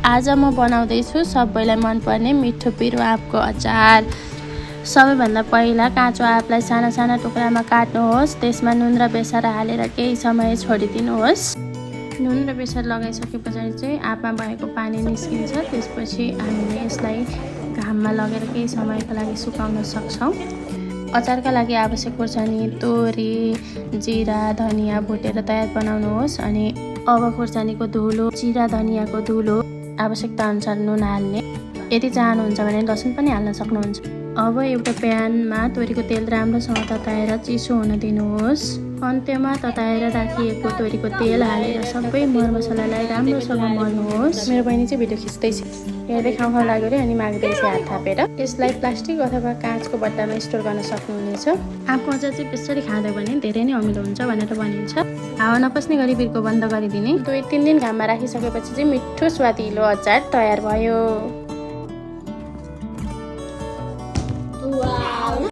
आज म बनाउँदैछु सबैलाई मनपर्ने मिठो पिरो आँपको अचार। सबैभन्दा पहिला काँचो आँपलाई साना साना टुक्रामा काट्नुहोस्। त्यसमा नुन र बेसार हालेर केही समय छोडिदिनुहोस्। नुन र बेसार लगाइसके पछाडि चाहिँ आँपमा भएको पानी निस्किन्छ। त्यसपछि हामीले यसलाई घाममा लगेर केही समयको लागि सुकाउन सक्छौँ। अचारका लागि आवश्यक खुर्सानी, तोरी, जिरा, धनिया भुटेर तयार बनाउनुहोस्। अनि अब खुर्सानीको धुलो, जिरा, धनियाको धुलो, आवश्यकता अनुसार नुन हाल्ने। यदि चाहनुहुन्छ भने लसुन पनि हाल्न सक्नुहुन्छ। अब एउटा प्यानमा तोरीको तेल राम्रोसँग तताएर चिसो हुन दिनुहोस्। अन्त्यमा तताएर राखिएको तोरीको तेल हालेर सबै मरमसलालाई राम्रोसँग मल्नुहोस्। मेरो बहिनी चाहिँ भिडियो खिच्दैछ, हेर्दै खाउँ लाग्यो रे अनि माग्दैछ हात थापेर। यसलाई प्लास्टिक अथवा काँचको बट्टामा स्टोर गर्न सक्नुहुनेछ। आँपको अचार चाहिँ त्यसरी खाँदै भने धेरै नै अमिलो हुन्छ भनेर भनिन्छ। हावा नपस्ने गरी बिर्को बन्द गरिदिने। 2-3 दिन घाममा राखिसकेपछि चाहिँ मिठो स्वादिलो अचार तयार भयो।